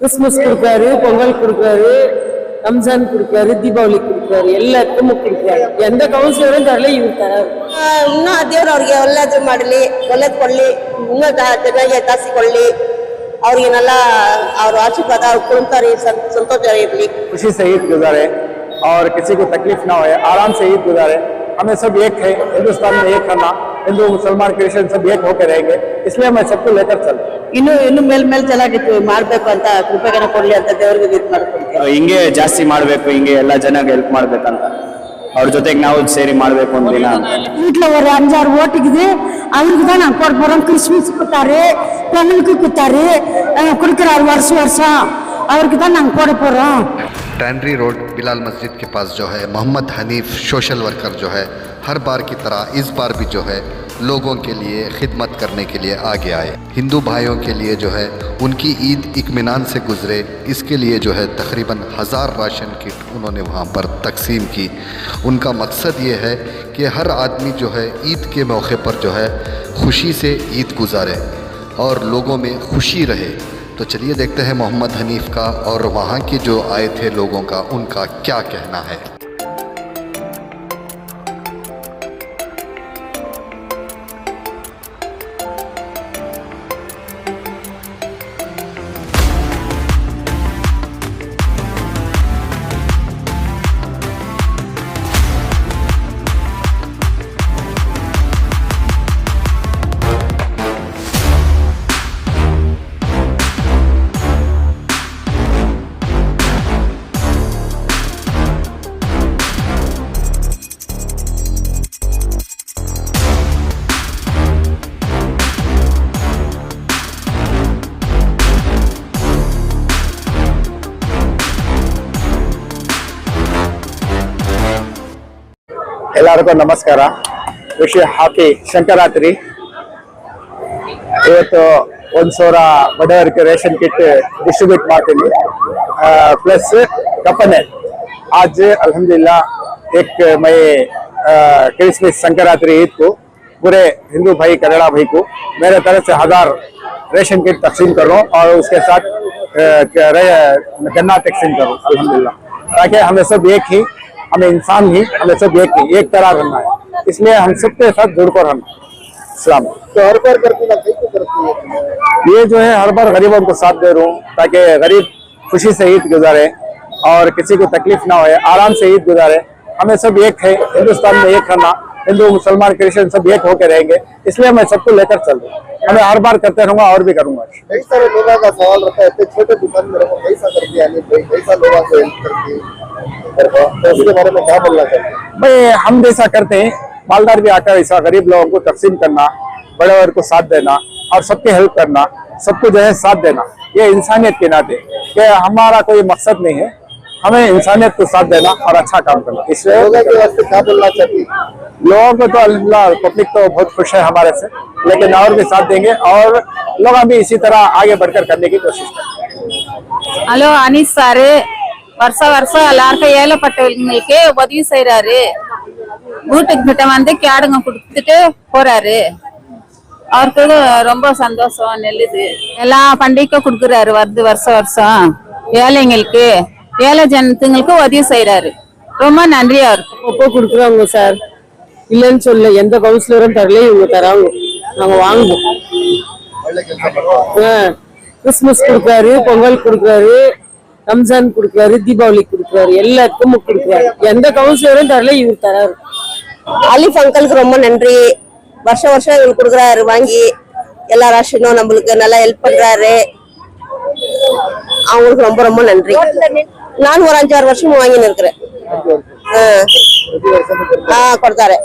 Christmas கொடுக்காரு, Pongal கொடுக்காரு, Ramzan கொடுக்காரு, தೀಪಾವಳಿ கொடுக்காரு, ಎಲ್ಲಕ್ಕೂ கொடுக்காரு. ಎಂದ counsellor ತರಲಿ ಇವ್ರು ತರಾರು. ಇನ್ನೂ ದೇವ್ರು ಅವ್ರಿಗೆ ಒಳ್ಳೇದು ಮಾಡಲಿ, ಒಳ್ಳೇದು ಕೊಡ್ಲಿ, ಇನ್ನೂ ಚೆನ್ನಾಗಿ ತಾಸಿಕೊಳ್ಳಿ, ಅವ್ರಿಗೆನೆಲ್ಲ ಅವ್ರ आशीर्वाद ಅವ್ರ ಕುಟುಂಬದವರಿಗೆ संतोष इरली, खुशी से ईद गुजारे और किसी को तकलीफ ना हो, आराम से ईद गुजारे। हमें सब एक है, हिंदुस्तान में एक रहना, हिंदू मुसलमान क्रिश्चियन सब एक होकर रहेंगे, इसलिए हमें सबको लेकर चलते। ಇನ್ನು ಮೇಲ್ ಚೆನ್ನಾಗಿತ್ತು ಮಾಡ್ಬೇಕು ಅಂತ ಕೃಪೆಗನ ಕೊಡ್ಲಿ ಅಂತ ದೇವರಿಗೆ ಇದು ಮಾಡ್ಕೊಳ್ತೀವಿ. ಹಿಂಗೆ ಜಾಸ್ತಿ ಮಾಡ್ಬೇಕು, ಹಿಂಗೆ ಎಲ್ಲ ಜನಕ್ಕೆ ಹೆಲ್ಪ್ ಮಾಡ್ಬೇಕಂತ ಅವ್ರ ಜೊತೆಗೆ ನಾವು ಸೇರಿ ಮಾಡ್ಬೇಕು ಒಂದಿನ. வீட்டுல ஒரு 5-6 ஓட்டுக்குது, அவருக்கு தான் நான் போட போறோம். கிறிஸ்மஸ் கொடுத்தாரு, பொங்கலுக்கு கொடுத்தாரு, கொடுக்குறாரு வருஷம் அவருக்கு தான் நாங்க போட போறோம். टैनरी रोड बिलाल मस्जिद के पास जो है मोहम्मद हनीफ सोशल वर्कर जो है हर बार की तरह इस बार भी जो है लोगों के लिए खिदमत करने के लिए आगे आए। हिंदू भाइयों के लिए जो है उनकी ईद इत्मीनान से गुजरे, इसके लिए जो है तकरीबन 1000 राशन किट उन्होंने वहाँ पर तकसीम की। उनका मकसद ये है कि हर आदमी जो है ईद के मौके पर जो है खुशी से ईद गुजारे और लोगों में खुशी रहे। तो चलिए देखते हैं मोहम्मद हनीफ का और वहाँ के जो आए थे लोगों का उनका क्या कहना है। ಎಲ್ಲರಿಗೂ ನಮಸ್ಕಾರ. ವಿಷಯ ಹಾಕಿ ಸಂಕ್ರಾಂತಿ ಇವತ್ತು 1,000 ಬಡವರಿಗೆ ರೇಷನ್ ಕಿಟ್ डिस्ट्रीब्यूट ಮಾಡ್ತೀನಿ, प्लस कपन है। आज अल्हम्दुलिल्लाह 1 मई क्रिसमस संक्रांति ईद को पूरे हिंदू भाई कन्नड़ा भाई को मेरे तरफ से 1000 रेशन किट तकसीम कर रहा हूँ और उसके साथ गन्ना तकसीम करूँ अल्हम्दुलिल्लाह, ताकि हमें सब एक ही, हमें इंसान ही, हमें सब एक तरह रहना है, इसलिए हम सबके साथ जुड़कर रहना। इस्लाम तो हर बार करती है ये जो है हर बार गरीबों को साथ दे रहा हूँ, ताकि गरीब खुशी से ईद गुजारे और किसी को तकलीफ ना हो, आराम से ईद गुजारे। हमें सब एक है, हिंदुस्तान में एक रहना, हिंदू मुसलमान क्रिश्चियन सब एक होकर रहेंगे, इसलिए मैं सबको लेकर चल रहा हूँ। हमें हर बार करते रहूंगा और भी करूंगा। कई सारे लोगों का सवाल रहता है, छोटे दुकान में रहो कैसा करती है, कैसा लोगों को हेल्प करती है, तो उसके बारे में क्या बोलना चाहिए? भाई हम जैसा करते हैं, मालदार भी आकर ऐसा गरीब लोगों को तकसीम करना, बड़े वर्ग को साथ देना और सबके हेल्प करना, सबको जो है साथ देना, ये इंसानियत के नाते कि हमारा कोई मकसद नहीं है, हमें इंसानियत को साथ देना और अच्छा काम करना। इसलिए लोगों के वास्ते क्या बोलना चाहिए? लोगों को तो अल्हम्दुलिल्लाह पब्लिक तो बहुत खुश है हमारे से, लेकिन और भी साथ देंगे और लोग भी इसी तरह आगे बढ़कर करने की कोशिश करेंगे। ஹலோ அனீஸ் சாரு வருஷம் எல்லாருக்கும் ஏழைப்பட்டவங்களுக்கு உதவி செய்யறாரு. வீட்டுக்கு கிட்ட வந்து கேடுங்க கொடுத்துட்டு போறாரு. அவருக்கு ரொம்ப சந்தோஷம். நெல்லுது எல்லா பண்டிகைக்கும் கொடுக்குறாரு, வருது வருஷம் ஏழைங்களுக்கு, ஏழை ஜனத்துங்களுக்கு உதவி செய்யறாரு. ரொம்ப நன்றி அவருக்கு. அப்போ கொடுக்குறாங்க சார், இல்லைன்னு சொல்ல, எந்த கவுன்சிலரும் தரல இவங்க தராங்க, நாங்க வாங்குவோம். கிறிஸ்மஸ் கொடுக்காரு, பொங்கல் கொடுக்காரு, ரம்ஜான் கொடுக்காரு, தீபாவளி கொடுக்காரு, எல்லாத்துக்கும் கொடுக்குறாரு. எந்த கவுன்சிலரும் தரல இவர் தராரு. அலிஃப் அங்கிளுக்கு ரொம்ப நன்றி. வருஷம் எங்களுக்கு கொடுக்குறாரு, வாங்கி எல்லா ராஷனும் நம்மளுக்கு நல்லா ஹெல்ப் பண்றாரு. அவங்களுக்கு ரொம்ப ரொம்ப நன்றி. ನಾನು ஒரு 5-6 ವರ್ಷ ವಾಂಗಿನ இருக்கிறேன். ಕೊಡ್ತಾರೆ,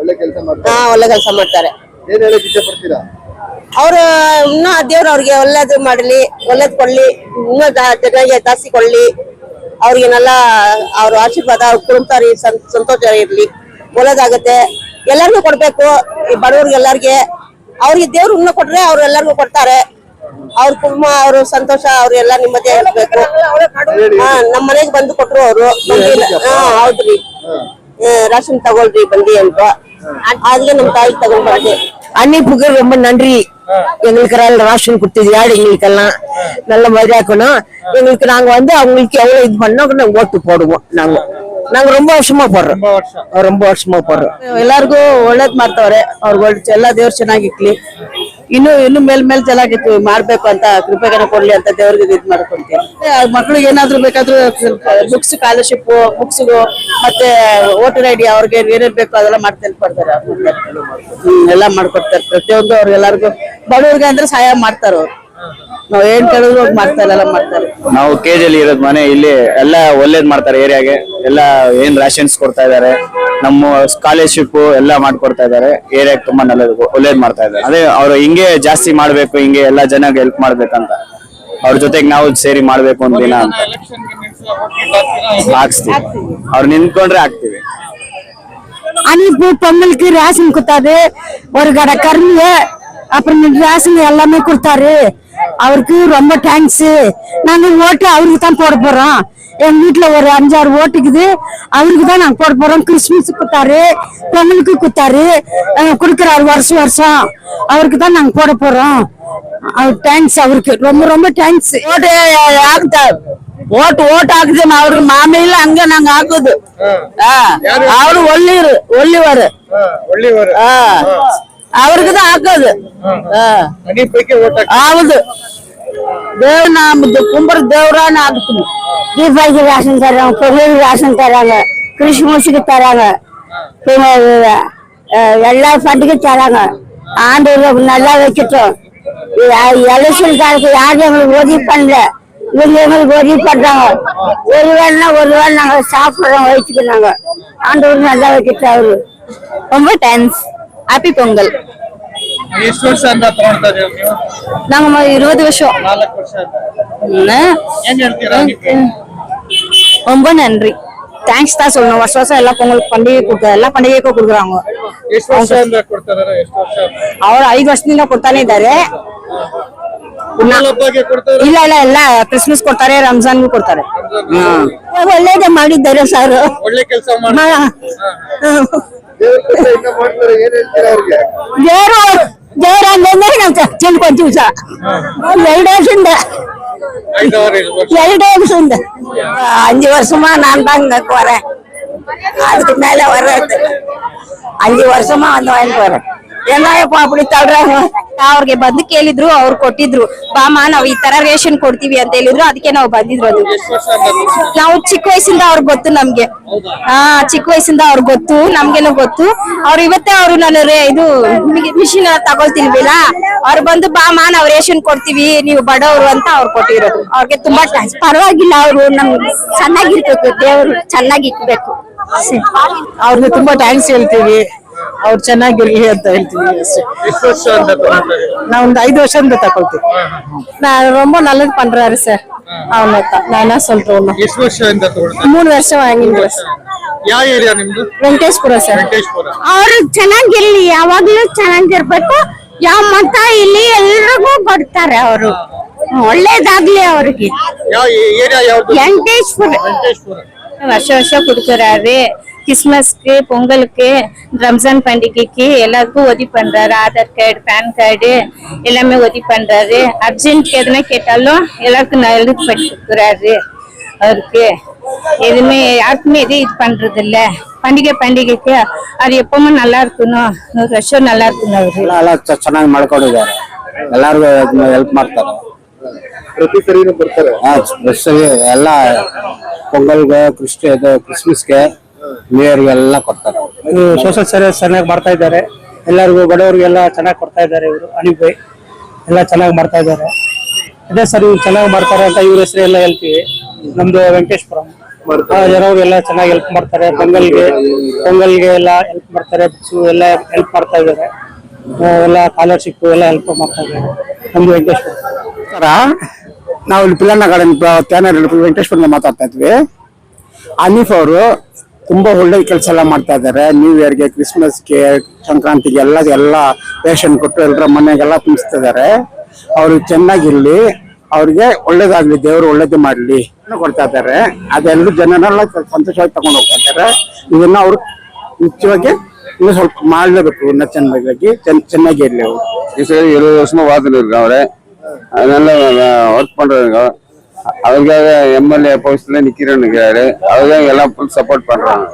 ಒಳ್ಳೆ ಕೆಲಸ ಮಾಡ್ತಾರೆ. ಏನು ಹೇಳಕ್ಕೆ ಇಷ್ಟಪಡ್ತೀರಾ? ಅವ್ರು ಇನ್ನೂ ದೇವ್ರು ಅವ್ರಿಗೆ ಒಳ್ಳೇದು ಮಾಡಲಿ, ಒಳ್ಳೇದು ಕೊಡ್ಲಿ, ಇನ್ನೂ ಚೆನ್ನಾಗಿ ತಾಸಿಕೊಳ್ಳಿ, ಅವ್ರಿಗೆನೆಲ್ಲ ಅವ್ರ ಆಶೀರ್ವಾದ ಅವ್ರ ಕುಟುಂಬದವರಿಗೆ ಸಂತೋಷ ಇರ್ಲಿ, ಒಳ್ಳೇದಾಗತ್ತೆ. ಎಲ್ಲರಿಗೂ ಕೊಡ್ಬೇಕು, ಈ ಬಡವ್ರಿಗೆ ಎಲ್ಲರಿಗೆ. ಅವ್ರಿಗೆ ದೇವ್ರು ಇನ್ನೂ ಕೊಟ್ರೆ ಅವ್ರು ಎಲ್ಲರಿಗೂ ಕೊಡ್ತಾರೆ. ಅವ್ರ ಕುಟುಂಬ, ಅವ್ರ ಸಂತೋಷ, ಅವ್ರೆಲ್ಲ ನಿಮ್ಮದೇ ಇರ್ಬೇಕು. ನಮ್ಮ ಮನೆಗೆ ಬಂದು ಕೊಟ್ರು ಅವರು. ಹೌದ್ರಿ, ರಾಷನ್ ತಗೊಳ್ರಿ ಬಂದಿ ಅಂತ, ಅದಕ್ಕೆ ನಮ್ ತಾಯಿ ತಗೊಂಡ್ ಬಂದೆ. அன்னிப்புக்கு ரொம்ப நன்றி. எங்களுக்கெல்லாம் ரேஷன் கொடுத்தது ஏழைங்களுக்கெல்லாம் நல்ல மாதிரி ஆக்கணும். எங்களுக்கு நாங்க வந்து அவங்களுக்கு எவ்வளவு இது பண்ணோம் நாங்க ஓட்டு போடுவோம். நாங்க ரொம்ப வருಷமா போடுறோம். ரொம்ப ವರ್ಷಮಾ போடுறோம். ಎಲ್ಲರಿಗೂ ಒಳ್ಳೇದ್ ಮಾಡ್ತಾವ್ರೆ. ಅವ್ರಿಗೆ ಎಲ್ಲ ದೇವ್ರು ಚೆನ್ನಾಗಿರ್ಲಿ, ಇನ್ನು ಮೇಲ್ ಚೆನ್ನಾಗಿತ್ತು ಮಾಡ್ಬೇಕು ಅಂತ ಕೃಪೆಗನ ಕೊಡ್ಲಿ ಅಂತ ದೇವ್ರಿಗೆ ಇದ್ ಮಾಡ್ಕೊಂತೀವಿ. ಮಕ್ಳಿಗೆ ಏನಾದ್ರು ಬೇಕಾದ್ರೂ ಬುಕ್ಸ್, ಸ್ಕಾಲರ್ಶಿಪ್ ಬುಕ್ಸ್ ಮತ್ತೆ ವೋಟರ್ ಐಡಿ ಅವ್ರಿಗೆ ಏನೇನ್ ಬೇಕು ಅದೆಲ್ಲ ಮಾಡ್ತಾ ಕೊಡ್ತಾರೆ. ಎಲ್ಲ ಮಾಡ್ಕೊಡ್ತಾರೆ. ಪ್ರತಿಯೊಂದು ಅವ್ರಿಗೆಲ್ಲರಿಗೂ ಬಡವ್ರಿಗೆ ಅಂದ್ರೆ ಸಹಾಯ ಮಾಡ್ತಾರ. ಅವ್ರು ನಾವ್ ಏನ್ ಕೇಳಿದ್ರು ಮಾಡ್ತಾರೆ, ಎಲ್ಲ ಮಾಡ್ತಾರೆ. ನಾವು ಕೆಜಲ್ಲಿ ಇರೋದ್ ಮನೆ ಇಲ್ಲಿ ಎಲ್ಲ ಒಳ್ಳೇದ್ ಮಾಡ್ತಾರೆ. ಏರಿಯಾಗೆ ಎಲ್ಲ ಏನ್ ರಾಷನ್ಸ್ ಕೊಡ್ತಾ ಇದಾರೆ, ನಮ್ಮ ಸ್ಕಾಲರ್ಶಿಪ್ ಎಲ್ಲ ಮಾಡ್ಕೊಡ್ತಾ ಇದಾರೆ. ಏರಿಯಾಗೆ ತುಂಬಾ ಒಳ್ಳೇದ್ ಮಾಡ್ತಾ ಇದಾರೆ. ಅದೇ ಅವ್ರು ಹಿಂಗೆ ಜಾಸ್ತಿ ಮಾಡ್ಬೇಕು, ಹಿಂಗೆ ಎಲ್ಲಾ ಜನಕ್ಕೆ ಹೆಲ್ಪ್ ಮಾಡ್ಬೇಕಂತ ಅವ್ರ ಜೊತೆಗೆ ನಾವು ಸೇರಿ ಮಾಡ್ಬೇಕು ಒಂದಿನ ಅಂತ ಹಾಕ್ಸ್ತೀವಿ. ಅವ್ರು ನಿಂತ್ಕೊಂಡ್ರೆ ಹಾಕ್ತಿವಿ. आणि பொங்கலுக்கு ரேஷன் கொடுத்தாரு, ஒரு கடை கரும்பு, அப்புறம் ரேஷன் எல்லாமே கொடுத்தாரு. அவருக்கு ரொம்ப தேங்க்ஸ். நாங்க ஓட்டு அவருக்கு தான் போட போறோம். எங்க வீட்டுல ஒரு 5-6 ஓட்டுக்குது, அவருக்கு தான் நாங்க போட போறோம். கிறிஸ்துமஸ் கொடுத்தாரு, பொங்கலுக்கு கொடுத்தாரு, கொடுக்கறாரு வருஷம். அவருக்கு தான் நாங்க போட போறோம். தேங்க்ஸ், அவருக்கு ரொம்ப ரொம்ப தேங்க்ஸ். ಓಟ್ ಹಾಕ್ತಾರ, ಓಟ್ ಹಾಕಿದ್ರೆ ಅವ್ರಿಗೆ ಮಾಮೇಲೆ ಹಂಗ ನಂಗೆ ಹಾಕೋದು. ಅವ್ರು ಒಳ್ಳೆಯವರು ಅವ್ರಿಗೆ ಹಾಕೋದು. ಹೌದು, ದೇವ್ರ ನಮ್ದು ಕುಂಬರ ದೇವ್ರಾನ ಹಾಕ್ತೀನಿ. தீபாவளிக்கு ரேஷன் தராங்க, பொங்கலுக்கு ரேஷன் தராங்க, கிறிஸ்துமஸுக்கு தராங்க, எல்லா பண்டிகை தராங்க. ஆண்டு நல்லா வச்சுட்டோம். எலெக்ஷன் காலத்துக்கு யாரும் எங்களுக்கு உதவி பண்ணல, இவங்க எங்களுக்கு உதவி பண்றாங்க. ஒரு வேளை நாங்க சாப்பிடுறோம், வச்சுக்கிறாங்க. ஆண்டவர் நல்லா வச்சுட்டு அவரு ரொம்ப ಥ್ಯಾಂಕ್ಸ್. ಹ್ಯಾಪಿ ಪೊಂಗಲ್. ಎಷ್ಟು ವರ್ಷ ಅಂತ ತಗೊಳ್ತಾ ಇದೀವಿ ನೀವು? நாங்க 20 வருஷம். 4 ವರ್ಷ ಅಂತ ಏನ್ ಹೇಳ್ತೀರಾ ನೀವು? ரொம்ப நன்றி. தேங்க்ஸ் தான் சொல்லணும். வருஷம் எல்லாம் பொங்கலுக்கு பண்டிகை கொடுக்குறாங்க, எல்லா பண்டிகைக்கும் கொடுக்குறாங்க. ಎಷ್ಟು ವರ್ಷದಿಂದ ಕೊಡ್ತಾ ಇದಾರೆ? ಎಷ್ಟು ವರ್ಷ? ಅವ್ರು 5 ವರ್ಷದಿಂದ ಕೊಡ್ತಾನೆ ಇದ್ದಾರೆ. ಹಬ್ಬಕ್ಕೆ ಕೊಡ್ತಾರೆ? ಇಲ್ಲ ಎಲ್ಲ ಕ್ರಿಸ್ಮಸ್ ಕೊಡ್ತಾರೆ, ರಂಜಾನ್ಗೂ ಕೊಡ್ತಾರೆ. ಒಳ್ಳೇದೇ ಮಾಡಿದ್ದಾರೆ ಸರ್. ಒಳ್ಳೆ ಕೆಲಸ ಮಾಡಿ ದೇವ್ರ ಕೆಲಸ ಇನ್ನ ಮಾಡ್ತಾರೆ. ಏನ್ ಹೇಳ್ತೀರಾ ಅವ್ರಿಗೆ? ದೇವ್ರ ಅಂದ್ರೆ ನಾವು ತಿಳ್ಕೊಂತೀವಿ ಸರ್. 2 ವರ್ಷದಿಂದ 5 வருஷமா நான் தான் இங்க வரேன். அதுக்கு மேல வர்றது 5 வருஷமா வந்து வாங்கிட்டு வரேன். ಏನಪ್ಪ அப்படி ತಳ್றாங்க? ಅವ್ರಿಗೆ ಬಂದು ಕೇಳಿದ್ರು, ಅವ್ರು ಕೊಟ್ಟಿದ್ರು. ಬಾಮ ನಾವ್ ಈ ತರ ರೇಷನ್ ಕೊಡ್ತೀವಿ ಅಂತ ಹೇಳಿದ್ರು, ಅದಕ್ಕೆ ನಾವು ಬಂದಿದ್ರು. ಅದು ನಾವು ಚಿಕ್ಕ ವಯಸ್ಸಿಂದ ಅವ್ರಿಗೆ ಗೊತ್ತು ನಮ್ಗೆ. ಚಿಕ್ಕ ವಯಸ್ಸಿಂದ ಅವ್ರಿಗೆ ಗೊತ್ತು, ನಮ್ಗೇನು ಗೊತ್ತು. ಅವ್ರು ಇವತ್ತೇ ಅವ್ರು ನಾನು ಇದು ಮಿಷಿನ್ ತಗೊಳ್ತಿಲ್ವಿಲ್ಲ, ಅವ್ರು ಬಂದು ಬಾಮ ನಾವ್ ರೇಷನ್ ಕೊಡ್ತೀವಿ, ನೀವು ಬಡವರು ಅಂತ ಅವ್ರು ಕೊಟ್ಟಿರೋದು. ಅವ್ರಿಗೆ ತುಂಬಾ ಥ್ಯಾಂಕ್ಸ್. ಪರವಾಗಿಲ್ಲ, ಅವರು ನಮ್ಗೆ ಚೆನ್ನಾಗಿರ್ಬೇಕು, ದೇವರು ಚೆನ್ನಾಗಿರ್ಬೇಕು. ಅವ್ರಿಗೆ ತುಂಬಾ ಥ್ಯಾಂಕ್ಸ್ ಹೇಳ್ತೀವಿ. ಅವ್ರು ಚೆನ್ನಾಗಿರ್ಲಿ ಅಂತ ಹೇಳ್ತೀವಿ ಅಷ್ಟೇ. ಎಷ್ಟು ವರ್ಷ ಅಂತ ತಗೊಳ್ತಾ ಇದೀವಿ? நான் 5 வருஷம் தಗೊಳ್ತೀವಿ. நான் ரொம்ப நல்லது பண்றாரு சார். அவ்வளவுதான் நான் என்ன சொல்றேன். ಎಷ್ಟು ವರ್ಷದಿಂದ ತಗೊಳ್ತಾ 3 ವರ್ಷம் வாங்கிದ್ರು. ಯಾವ ಏರಿಯಾ ನಿಮ್ದು? ವೆಂಕಟೇಶ್ಪುರ ಸರ್. ವೆಂಕಟೇಶ್ಪುರ. ಅವ್ರು ಚೆನ್ನಾಗಿರ್ಲಿ, ಯಾವಾಗ್ಲೂ ಚೆನ್ನಾಗಿರ್ಬೇಕು. ಯಾವ ಮತ ಇಲ್ಲಿ ಎಲ್ರಿಗೂ ಕೊಡ್ತಾರೆ. ಅವರು ಒಳ್ಳೇದಾಗ್ಲಿ ಅವ್ರಿಗೆ. ಯಾವ ಏರಿಯಾ ಯಾವ್ದು? ವೆಂಕಟೇಶ್ಪುರ. ವೆಂಕಟೇಶ್ಪುರ. வருஷம் கொடுக்கறாரு. கிறிஸ்மஸ்க்கு, பொங்கலுக்கு, ரம்ஜான் பண்டிகைக்கு எல்லாருக்கும் உதவி பண்றாரு. ஆதார் கார்டு, பேன் கார்டு எல்லாமே உதவி பண்றாரு. அர்ஜென்ட் எதுனா கேட்டாலும் எல்லாருக்கும் நல்லது பண்ணி கொடுக்குறாரு. அவருக்கு எதுவுமே யாருக்குமே எதுவும் இது பண்றது இல்ல. பண்டிகைக்கு அது எப்பவுமே நல்லா இருக்கணும், 100 வருஷம் நல்லா இருக்கணும். அவரு ಎಲ್ಲ ಚೆನ್ನಾಗಿ ಮಾಡ್ಕೊಂಡಿದ್ದಾರೆ. ಎಲ್ಲರಿಗೂ ಹೆಲ್ಪ್ ಮಾಡ್ತಾರೆ. ಪ್ರತಿ ಸರಿನೂ ಬರ್ತಾರೆ? ಎಲ್ಲ ಪೊಂಗಲ್ಗೆ, ಕ್ರಿಸ್ಮಸ್ಗೆ, ನ್ಯೂ ಇಯರ್ಗೆ ಎಲ್ಲ ಕೊಡ್ತಾರೆ. ಸೋಷಿಯಲ್ ಸರ್ವಿಸ್ ಚೆನ್ನಾಗಿ ಮಾಡ್ತಾ ಇದ್ದಾರೆ. ಎಲ್ಲರಿಗೂ ಬಡವರಿಗೆಲ್ಲ ಚೆನ್ನಾಗಿ ಕೊಡ್ತಾ ಇದ್ದಾರೆ. ಇವರು ಅನಿಬೈ ಎಲ್ಲ ಚೆನ್ನಾಗಿ ಮಾಡ್ತಾ ಇದ್ದಾರೆ. ಅದೇ ಸರ್, ಇವ್ರು ಚೆನ್ನಾಗಿ ಮಾಡ್ತಾರೆ ಅಂತ ಇವ್ರ ಹೆಸರು ಎಲ್ಲ ಹೇಳ್ತೀವಿ. ನಮ್ದು ವೆಂಕಟೇಶ್ಪುರಂ. ಜನರಿಗೆಲ್ಲ ಚೆನ್ನಾಗಿ ಹೆಲ್ಪ್ ಮಾಡ್ತಾರೆ. ಪೊಂಗಲ್ಗೆ ಎಲ್ಲ ಹೆಲ್ಪ್ ಮಾಡ್ತಾರೆ. ಬುಕ್ಸ್ ಎಲ್ಲ ಹೆಲ್ಪ್ ಮಾಡ್ತಾ ಇದ್ದಾರೆ. ಎಲ್ಲ ಸ್ಕಾಲರ್ಶಿಪ್ ಎಲ್ಲ ಹೆಲ್ಪ್ ಮಾಡ್ತಾ ಇದ್ದಾರೆ. ನಮ್ದು ವೆಂಕಟೇಶ್ವರ ಸರ. ನಾವು ಇಲ್ಲಿ ಪಿಲ್ಲಣ್ಣ ಗಾರ್ಡನ್ ವೆಂಕಟೇಶ್ವರ ಮಾತಾಡ್ತಾ ಇದ್ವಿ. ಅನೀಫ್ ಅವರು ತುಂಬಾ ಒಳ್ಳೆ ಕೆಲಸ ಎಲ್ಲ ಮಾಡ್ತಾ ಇದ್ದಾರೆ. ನ್ಯೂ ಇಯರ್ಗೆ, ಕ್ರಿಸ್ಮಸ್ಗೆ, ಸಂಕ್ರಾಂತಿಗೆ ಎಲ್ಲ ರೇಷನ್ ಕೊಟ್ಟು ಎಲ್ಲರ ಮನೆಗೆಲ್ಲ ತುಂಬಿಸ್ತಾ ಇದ್ದಾರೆ. ಅವ್ರು ಚೆನ್ನಾಗಿರ್ಲಿ, ಅವ್ರಿಗೆ ಒಳ್ಳೇದಾಗ್ಲಿ, ದೇವರು ಒಳ್ಳೇದು ಮಾಡ್ಲಿ ಕೊಡ್ತಾ ಇದ್ದಾರೆ. ಅದೆಲ್ಲರೂ ಜನರೆಲ್ಲ ಸಂತೋಷವಾಗಿ ತಗೊಂಡು ಹೋಗ್ತಾ ಇದ್ದಾರೆ. ಇದನ್ನ ಅವ್ರು ಮುಖ್ಯವಾಗಿ ಇನ್ನೂ ಸ್ವಲ್ಪ ಮಾಡಲೇಬೇಕು ಇನ್ನೂ ಚೆನ್ನಾಗಿ ಇರಲಿ ಅವರು. ಈ ಸರಿ 20 வருஷமா பார்த்துட்டு இருக்கோம் அவரை. அதனால ஒர்க் பண்றாங்க. அவருக்காக எம்எல்ஏ போஸ்ட்ல நிக்கிறேன்னு அவருக்காக எல்லாம் ஃபுல் சப்போர்ட் பண்றாங்க.